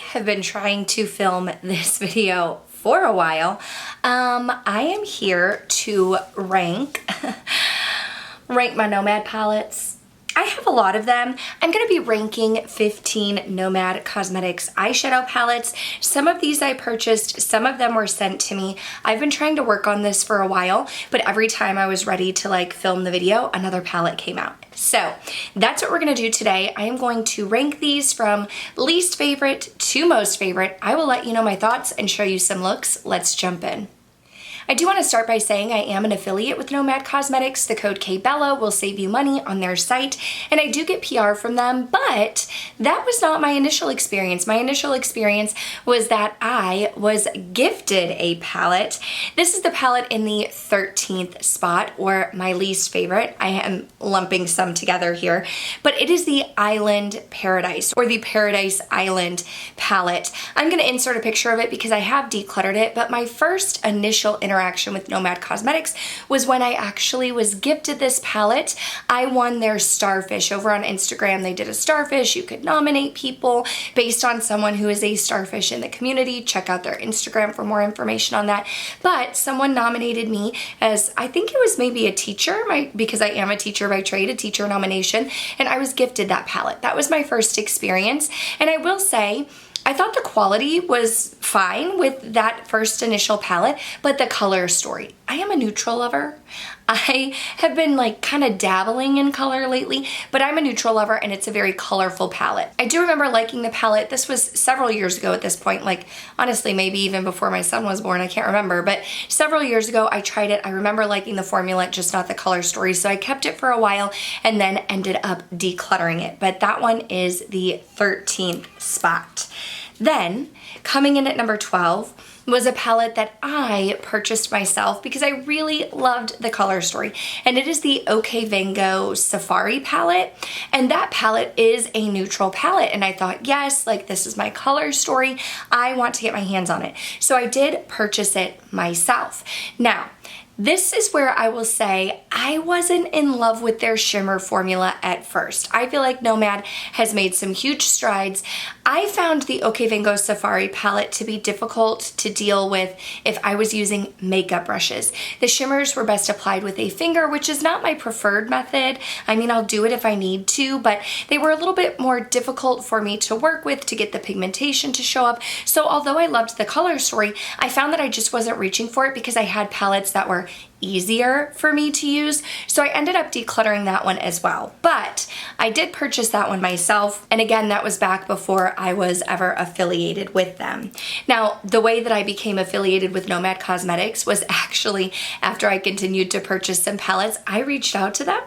have been trying to film this video for a while. I am here to rank my Nomad palettes. I have a lot of them. I'm going to be ranking 15 Nomad Cosmetics eyeshadow palettes. Some of these I purchased, some of them were sent to me. I've been trying to work on this for a while, but every time I was ready to film the video, another palette came out. So that's what we're going to do today. I am going to rank these from least favorite to most favorite. I will let you know my thoughts and show you some looks. Let's jump in. I do want to start by saying I am an affiliate with Nomad Cosmetics. The code KBella will save you money on their site, and I do get PR from them, but that was not my initial experience. My initial experience was that I was gifted a palette. This is the palette in the 13th spot, or my least favorite. I am lumping some together here, but it is the Island Paradise, or the Paradise Island palette. I'm going to insert a picture of it because I have decluttered it, but my first initial interaction with Nomad Cosmetics was when I actually was gifted this palette. I won their Starfish. Over on Instagram, they did a Starfish. You could nominate people based on someone who is a Starfish in the community. Check out their Instagram for more information on that. But someone nominated me as, I think it was maybe a teacher, because I am a teacher by trade, a teacher nomination, and I was gifted that palette. That was my first experience, and I will say, I thought the quality was fine with that first initial palette, but the color story. I am a neutral lover. I have been kind of dabbling in color lately, but I'm a neutral lover and it's a very colorful palette. I do remember liking the palette. This was several years ago at this point, honestly, maybe even before my son was born, I can't remember, but several years ago I tried it. I remember liking the formula, just not the color story, so I kept it for a while and then ended up decluttering it. But that one is the 13th spot. Then, coming in at number 12, was a palette that I purchased myself because I really loved the color story, and it is the OK Van Gogh Safari palette, and that palette is a neutral palette, and I thought, yes, this is my color story, I want to get my hands on it. So I did purchase it myself. Now, this is where I will say I wasn't in love with their shimmer formula at first. I feel like Nomad has made some huge strides. I found the OK Van Gogh Safari palette to be difficult to deal with if I was using makeup brushes. The shimmers were best applied with a finger, which is not my preferred method. I mean, I'll do it if I need to, but they were a little bit more difficult for me to work with to get the pigmentation to show up. So although I loved the color story, I found that I just wasn't reaching for it because I had palettes that were easier for me to use, so I ended up decluttering that one as well. But I did purchase that one myself, and again, that was back before I was ever affiliated with them. Now, the way that I became affiliated with Nomad Cosmetics was actually after I continued to purchase some palettes, I reached out to them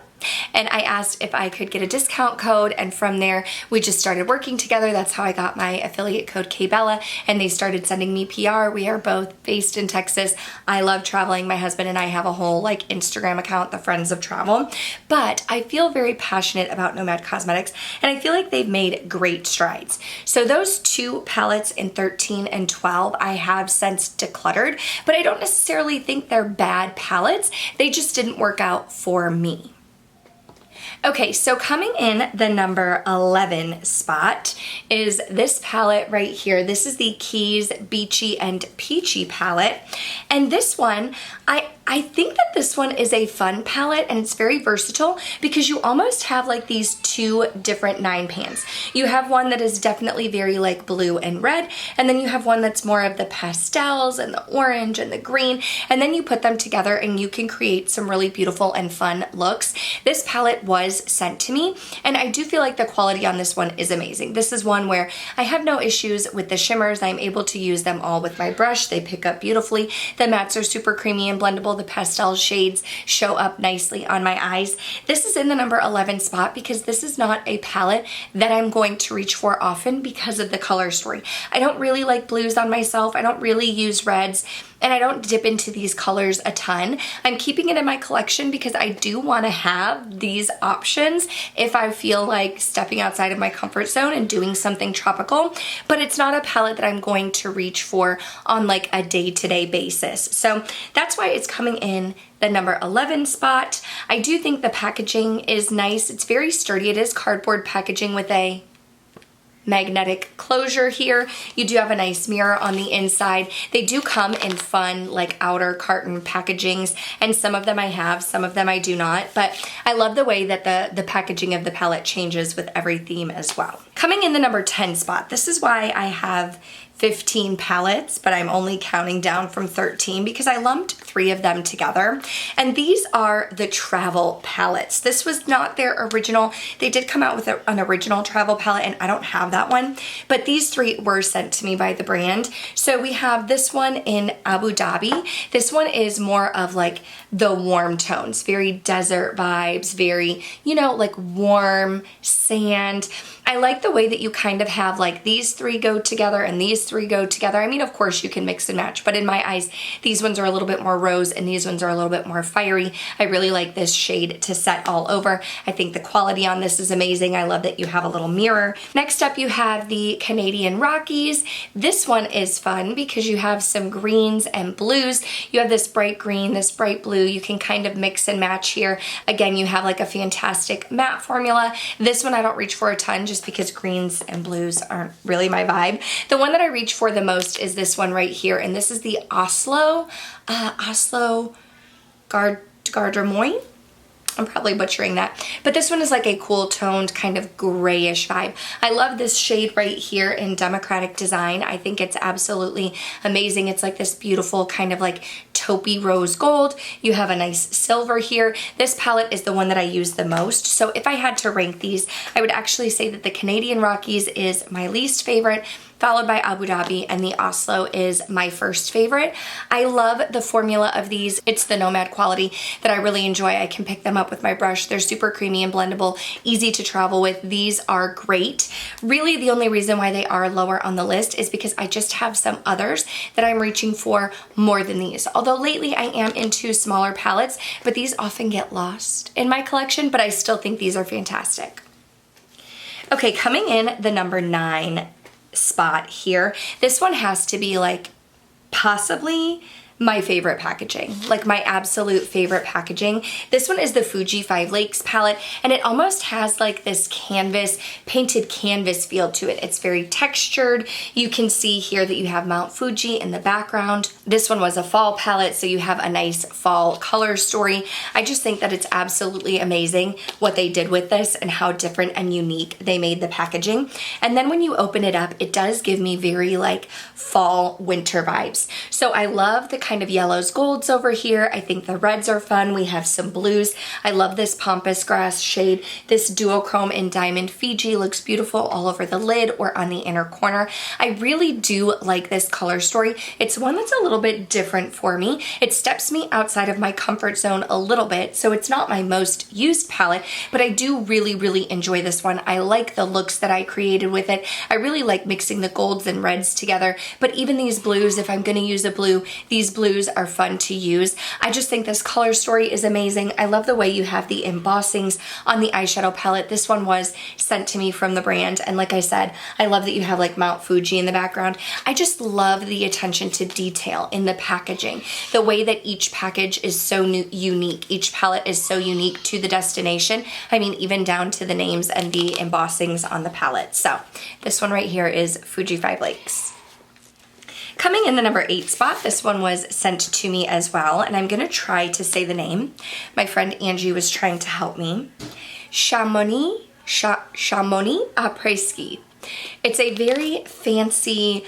and I asked if I could get a discount code, and from there we just started working together. That's how I got my affiliate code KBella, and they started sending me PR. We are both based in Texas. I love traveling. My husband and I have a whole Instagram account, the Friends of Travel, but I feel very passionate about Nomad Cosmetics, and I feel like they've made great strides. So those two palettes in 13 and 12 I have since decluttered, but I don't necessarily think they're bad palettes. They just didn't work out for me. Okay, so coming in the number 11 spot is this palette right here. This is the Keys Beachy and Peachy palette. And this one, I think that this one is a fun palette, and it's very versatile because you almost have these two different 9 pans. You have one that is definitely very blue and red, and then you have one that's more of the pastels and the orange and the green, and then you put them together and you can create some really beautiful and fun looks. This palette was sent to me, and I do feel like the quality on this one is amazing. This is one where I have no issues with the shimmers. I'm able to use them all with my brush. They pick up beautifully. The mattes are super creamy and blendable. The pastel shades show up nicely on my eyes. This is in the number 11 spot because this is not a palette that I'm going to reach for often because of the color story. I don't really like blues on myself. I don't really use reds, and I don't dip into these colors a ton. I'm keeping it in my collection because I do want to have these options if I feel like stepping outside of my comfort zone and doing something tropical, but it's not a palette that I'm going to reach for on a day-to-day basis. So that's why it's coming in the number 11 spot. I do think the packaging is nice. It's very sturdy. It is cardboard packaging with a magnetic closure here. You do have a nice mirror on the inside. They do come in fun like outer carton packagings, and some of them I have, some of them I do not, but I love the way that the packaging of the palette changes with every theme as well. Coming in the number 10 spot, this is why I have 15 palettes, but I'm only counting down from 13 because I lumped 3 of them together. And these are the travel palettes. This was not their original. They did come out with an original travel palette, and I don't have that one, but these 3 were sent to me by the brand. So we have this one in Abu Dhabi. This one is more of like the warm tones, very desert vibes, very, you know, like warm sand. I like the way that you kind of have like these 3 go together and these 3 go together. I mean, of course you can mix and match, but in my eyes, these ones are a little bit more rose and these ones are a little bit more fiery. I really like this shade to set all over. I think the quality on this is amazing. I love that you have a little mirror. Next up, you have the Canadian Rockies. This one is fun because you have some greens and blues. You have this bright green, this bright blue. You can kind of mix and match here. Again, you have like a fantastic matte formula. This one I don't reach for a ton just because greens and blues aren't really my vibe. The one that I reach for the most is this one right here, and this is the Oslo Gardermoen. I'm probably butchering that, but this one is like a cool toned kind of grayish vibe. I love this shade right here in Democratic Design. I think it's absolutely amazing. It's like this beautiful kind of like taupey rose gold. You have a nice silver here. This palette is the one that I use the most. So if I had to rank these, I would actually say that the Canadian Rockies is my least favorite, followed by Abu Dhabi, and the Oslo is my first favorite. I love the formula of these. It's the Nomad quality that I really enjoy. I can pick them up with my brush. They're super creamy and blendable, easy to travel with. These are great. Really, the only reason why they are lower on the list is because I just have some others that I'm reaching for more than these. Although lately I am into smaller palettes, but these often get lost in my collection, but I still think these are fantastic. Okay, coming in the number 9 spot here. This one has to be like possibly my favorite packaging, like my absolute favorite packaging. This one is the Fuji Lakes palette, and it almost has like this canvas, painted canvas feel to it. It's very textured. You can see here that you have Mount Fuji in the background. This one was a fall palette, so you have a nice fall color story. I just think that it's absolutely amazing what they did with this and how different and unique they made the packaging. And then when you open it up, it does give me very like fall winter vibes. So I love the kind of yellows, golds over here. I think the reds are fun. We have some blues. I love this pampas grass shade. This duochrome in Diamond Fiji looks beautiful all over the lid or on the inner corner. I really do like this color story. It's one that's a little bit different for me. It steps me outside of my comfort zone a little bit, so it's not my most used palette, but I do really enjoy this one. I like the looks that I created with it. I really like mixing the golds and reds together, but even these blues, if I'm going to use a blue, these blues are fun to use. I just think this color story is amazing. I love the way you have the embossings on the eyeshadow palette. This one was sent to me from the brand, and like I said, I love that you have like Mount Fuji in the background. I just love the attention to detail in the packaging. The way that each package is so unique. Each palette is so unique to the destination. I mean, even down to the names and the embossings on the palette. So this one right here is Fuji Lakes. Coming in the number 8 spot, this one was sent to me as well, and I'm gonna try to say the name. My friend Angie was trying to help me. Chamonix après-ski. It's a very fancy,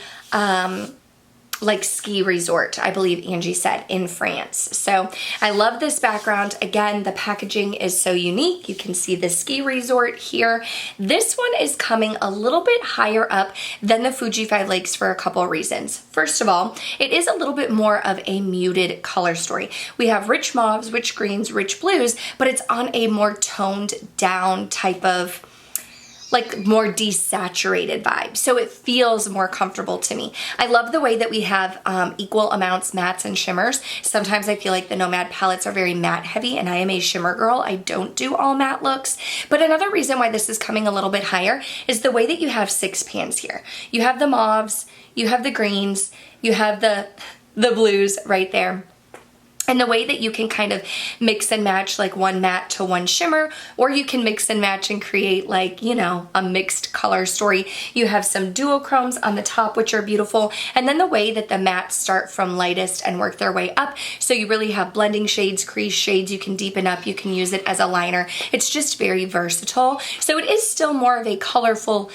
like ski resort, I believe Angie said, in France. So I love this background. Again, the packaging is so unique. You can see the ski resort here. This one is coming a little bit higher up than the Fuji Lakes for a couple of reasons. First of all, it is a little bit more of a muted color story. We have rich mauves, rich greens, rich blues, but it's on a more toned down type of like more desaturated vibe. So it feels more comfortable to me. I love the way that we have equal amounts mattes and shimmers. Sometimes I feel like the Nomad palettes are very matte heavy, and I am a shimmer girl. I don't do all matte looks. But another reason why this is coming a little bit higher is the way that you have 6 pans here. You have the mauves, you have the greens, you have the blues right there. And the way that you can kind of mix and match like one matte to one shimmer, or you can mix and match and create like, you know, a mixed color story. You have some duochromes on the top, which are beautiful. And then the way that the mattes start from lightest and work their way up. So you really have blending shades, crease shades, you can deepen up, you can use it as a liner. It's just very versatile. So it is still more of a colorful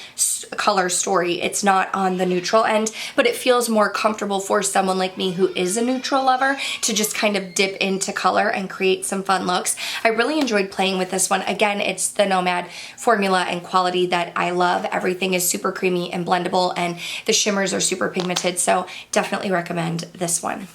color story. It's not on the neutral end, but it feels more comfortable for someone like me who is a neutral lover to just kind of dip into color and create some fun looks. I really enjoyed playing with this one. Again, it's the Nomad formula and quality that I love. Everything is super creamy and blendable, and the shimmers are super pigmented, so definitely recommend this one.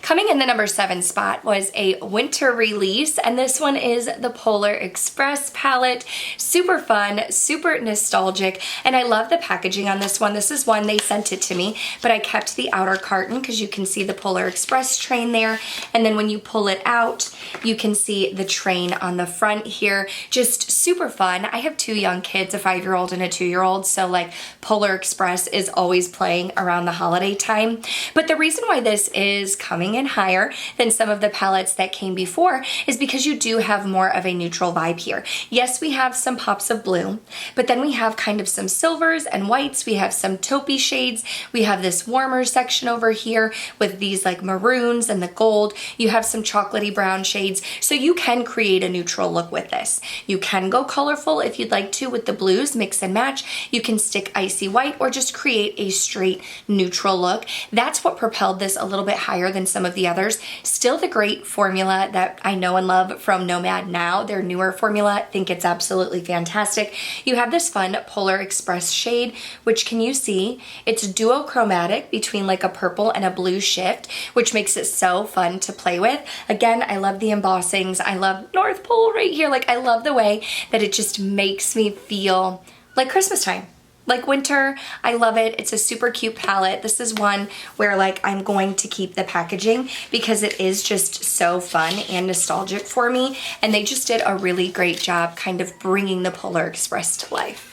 Coming in the number 7 spot was a winter release, and this one is the Polar Express palette. Super fun, super nostalgic, and I love the packaging on this one. This is one, they sent it to me, but I kept the outer carton because you can see the Polar Express train there, and then when you pull it out, you can see the train on the front here. Just super fun. I have 2 young kids, a 5-year-old and a 2-year-old, so like Polar Express is always playing around the holiday time. But the reason why this is coming in higher than some of the palettes that came before is because you do have more of a neutral vibe here. Yes, we have some pops of blue, but then we have kind of some silvers and whites. We have some taupey shades. We have this warmer section over here with these like maroons and the gold. You have some chocolatey brown shades. So you can create a neutral look with this. You can go colorful if you'd like to with the blues, mix and match. You can stick icy white or just create a straight neutral look. That's what propelled this a little bit higher than some of the others. Still the great formula that I know and love from Nomad now, their newer formula. I think it's absolutely fantastic. You have this fun Polar Express shade, which can you see? It's duochromatic between like a purple and a blue shift, which makes it so fun to play with. Again, I love the embossings. I love North Pole right here. Like I love the way that it just makes me feel like Christmas time. Like winter, I love it. It's a super cute palette. This is one where like I'm going to keep the packaging because it is just so fun and nostalgic for me. And they just did a really great job kind of bringing the Polar Express to life.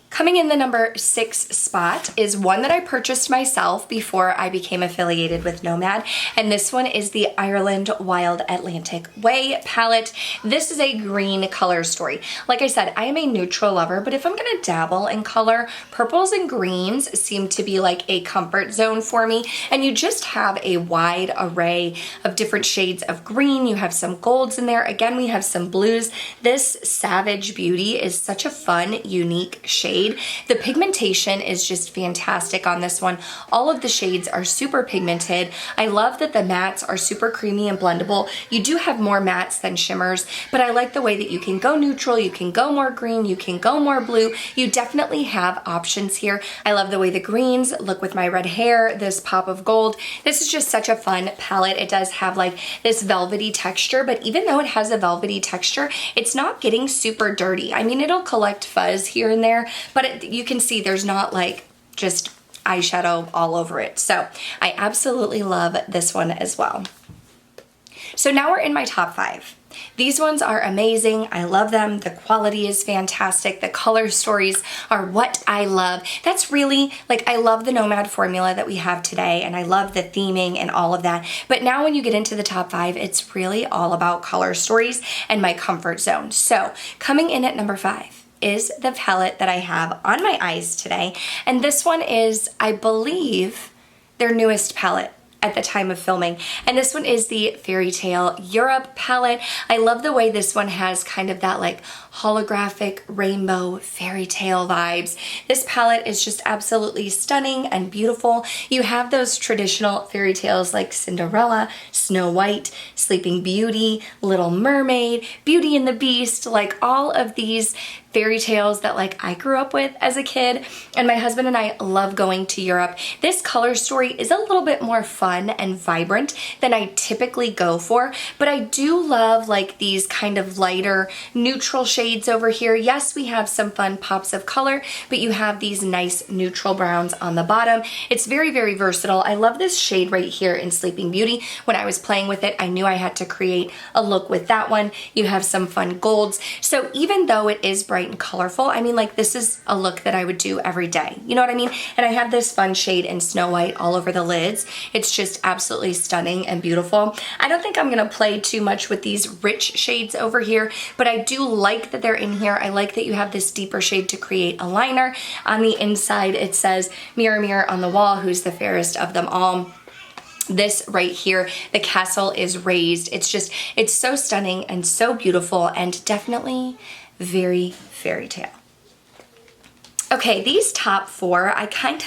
Coming in the number 6 spot is one that I purchased myself before I became affiliated with Nomad, and this one is the Ireland Wild Atlantic Way palette. This is a green color story. Like I said, I am a neutral lover, but if I'm gonna dabble in color, purples and greens seem to be like a comfort zone for me, and you just have a wide array of different shades of green. You have some golds in there. Again, we have some blues. This Savage Beauty is such a fun, unique shade. The pigmentation is just fantastic on this one. All of the shades are super pigmented. I love that the mattes are super creamy and blendable. You do have more mattes than shimmers, but I like the way that you can go neutral, you can go more green, you can go more blue. You definitely have options here. I love the way the greens look with my red hair, this pop of gold. This is just such a fun palette. It does have like this velvety texture, but even though it has a velvety texture, it's not getting super dirty. I mean, it'll collect fuzz here and there, but you can see there's not like just eyeshadow all over it. So I absolutely love this one as well. So now we're in my top 5. These ones are amazing. I love them. The quality is fantastic. The color stories are what I love. That's really, like, I love the Nomad formula that we have today, and I love the theming and all of that. But now when you get into the top 5, it's really all about color stories and my comfort zone. So coming in at number 5 is the palette that I have on my eyes today. And this one is, I believe, their newest palette at the time of filming. And this one is the Fairy Tale Europe palette. I love the way this one has kind of that like holographic rainbow fairy tale vibes. This palette is just absolutely stunning and beautiful. You have those traditional fairy tales like Cinderella, Snow White, Sleeping Beauty, Little Mermaid, Beauty and the Beast, like all of these fairy tales that like I grew up with as a kid, and my husband and I love going to Europe. This color story is a little bit more fun and vibrant than I typically go for, but I do love like these kind of lighter neutral shades over here. Yes, we have some fun pops of color, but you have these nice neutral browns on the bottom. It's very, very versatile. I love this shade right here in Sleeping Beauty. When I was playing with it, I knew I had to create a look with that one. You have some fun golds. So even though it is bright bright and colorful. I mean, like, this is a look that I would do every day. You know what I mean? And I have this fun shade in Snow White all over the lids. It's just absolutely stunning and beautiful. I don't think I'm gonna play too much with these rich shades over here, but I do like that they're in here. I like that you have this deeper shade to create a liner. On the inside, it says, mirror, mirror on the wall, who's the fairest of them all. This right here, the castle is raised. It's so stunning and so beautiful and definitely very fairy tale. Okay, these top four, I kind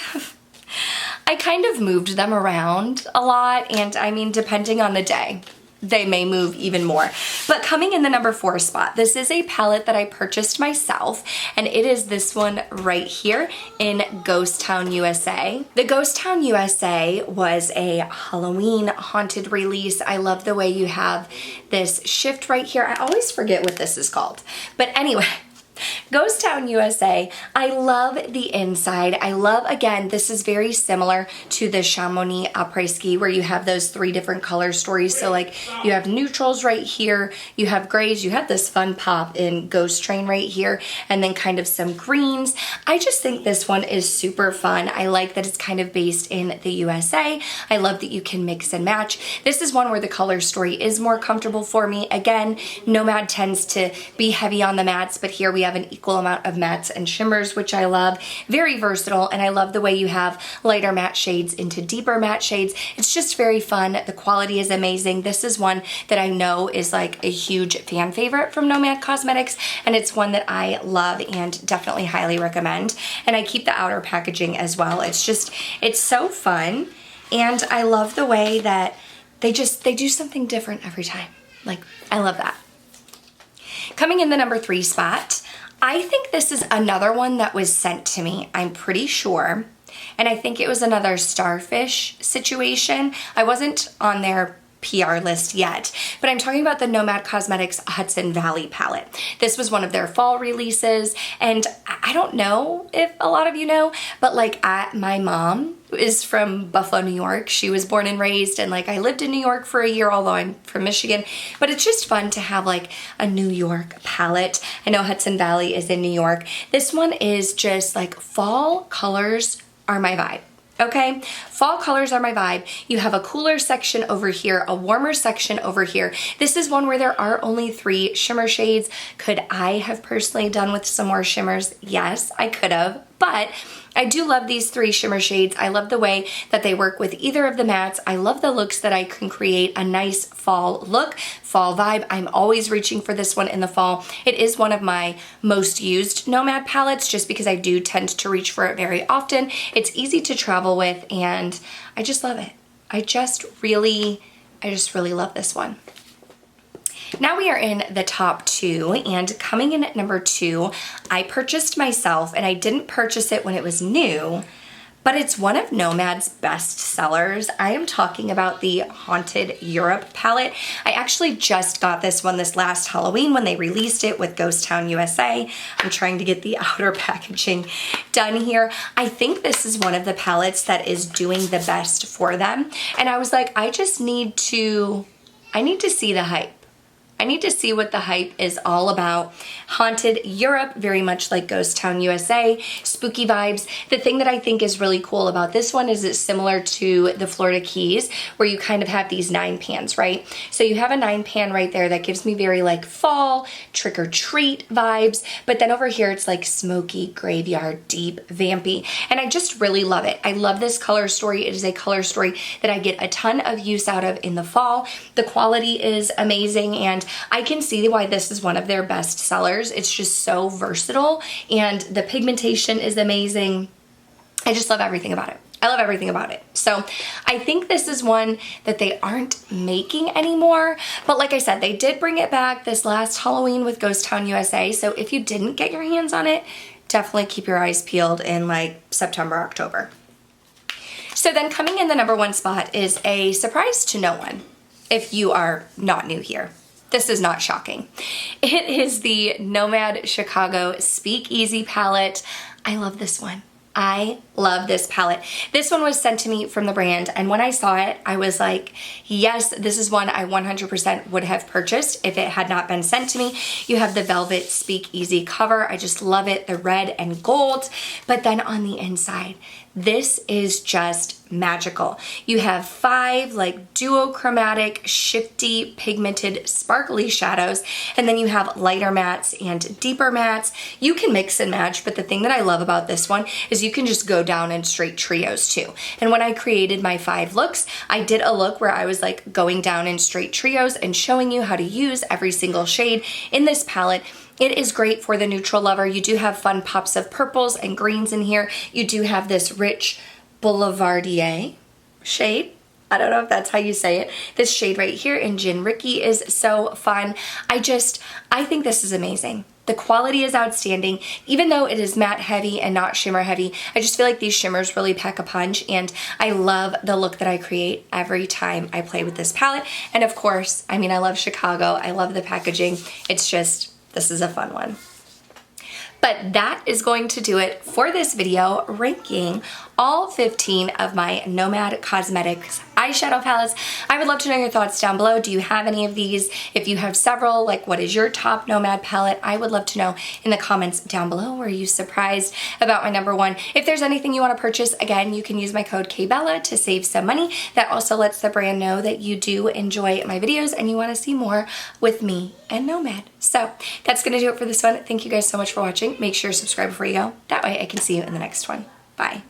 of moved them around a lot, and I mean, depending on the day, they may move even more. But coming in the number 4 spot, this is a palette that I purchased myself, and it is this one right here in Ghost Town, USA. The Ghost Town, USA was a Halloween haunted release. I love the way you have this shift right here. I always forget what this is called. But anyway, Ghost Town, USA. I love the inside. I love, again, this is very similar to the Chamonix après-ski where you have those 3 different color stories. So like you have neutrals right here, you have grays, you have this fun pop in Ghost Train right here, and then kind of some greens. I just think this one is super fun. I like that it's kind of based in the USA. I love that you can mix and match. This is one where the color story is more comfortable for me. Again, Nomad tends to be heavy on the mattes, but here we have an equal amount of mattes and shimmers, which I love. Very versatile, and I love the way you have lighter matte shades into deeper matte shades. It's just very fun. The quality is amazing. This is one that I know is like a huge fan favorite from Nomad Cosmetics, and it's one that I love and definitely highly recommend. And I keep the outer packaging as well. It's so fun, and I love the way that they do something different every time. Like, I love that. Coming in the number 3 spot, I think this is another one that was sent to me, I'm pretty sure. And I think it was another Starfish situation. I wasn't on their PR list yet, but I'm talking about the Nomad Cosmetics Hudson Valley palette. This was one of their fall releases, and I don't know if a lot of you know, but like my mom is from Buffalo, New York. She was born and raised, and like I lived in New York for a year, although I'm from Michigan, but it's just fun to have like a New York palette. I know Hudson Valley is in New York. This one is just like fall colors are my vibe. Okay, fall colors are my vibe. You have a cooler section over here, a warmer section over here. This is one where there are only 3 shimmer shades. Could I have personally done with some more shimmers? Yes, I could have, but I do love these 3 shimmer shades. I love the way that they work with either of the mattes. I love the looks that I can create a nice fall look, fall vibe. I'm always reaching for this one in the fall. It is one of my most used Nomad palettes just because I do tend to reach for it very often. It's easy to travel with, and I just love it. I just really love this one. Now we are in the top 2, and coming in at number 2, I purchased myself, and I didn't purchase it when it was new, but it's one of Nomad's best sellers. I am talking about the Haunted Europe palette. I actually just got this one this last Halloween when they released it with Ghost Town USA. I'm trying to get the outer packaging done here. I think this is one of the palettes that is doing the best for them, and I was like, I need to see the hype. I need to see what the hype is all about. Haunted Europe, very much like Ghost Town USA, spooky vibes. The thing that I think is really cool about this one is it's similar to the Florida Keys, where you kind of have these 9 pans, right? So you have a 9 pan right there that gives me very like fall, trick or treat vibes, but then over here it's like smoky, graveyard, deep, vampy, and I just really love it. I love this color story. It is a color story that I get a ton of use out of in the fall. The quality is amazing, and I can see why this is one of their best sellers. It's just so versatile, and the pigmentation is amazing. I just love everything about it. I love everything about it. So I think this is one that they aren't making anymore, but like I said, they did bring it back this last Halloween with Ghost Town USA. So if you didn't get your hands on it, definitely keep your eyes peeled in like September, October. So then coming in the number 1 spot is a surprise to no one if you are not new here. This is not shocking. It is the Nomad Chicago Speakeasy palette. I love this one. I love this palette. This one was sent to me from the brand, and when I saw it, I was like, yes, this is one I 100% would have purchased if it had not been sent to me. You have the Velvet Speak Easy cover. I just love it, the red and gold. But then on the inside, this is just magical. You have 5 like duochromatic, shifty, pigmented, sparkly shadows, and then you have lighter mattes and deeper mattes. You can mix and match, but the thing that I love about this one is you can just go down in straight trios too. And when I created my 5 looks, I did a look where I was like going down in straight trios and showing you how to use every single shade in this palette. It is great for the neutral lover. You do have fun pops of purples and greens in here. You do have this rich Boulevardier shade. I don't know if that's how you say it. This shade right here in Gin Ricky is so fun. I think this is amazing. The quality is outstanding. Even though it is matte heavy and not shimmer heavy, I just feel like these shimmers really pack a punch, and I love the look that I create every time I play with this palette. And of course, I mean, I love Chicago. I love the packaging. It's just, this is a fun one. But that is going to do it for this video, ranking all 15 of my Nomad Cosmetics eyeshadow palettes. I would love to know your thoughts down below. Do you have any of these? If you have several, like what is your top Nomad palette? I would love to know in the comments down below. Were you surprised about my number one? If there's anything you want to purchase, again, you can use my code KBella to save some money. That also lets the brand know that you do enjoy my videos and you want to see more with me and Nomad. So that's going to do it for this one. Thank you guys so much for watching. Make sure to subscribe before you go. That way I can see you in the next one. Bye.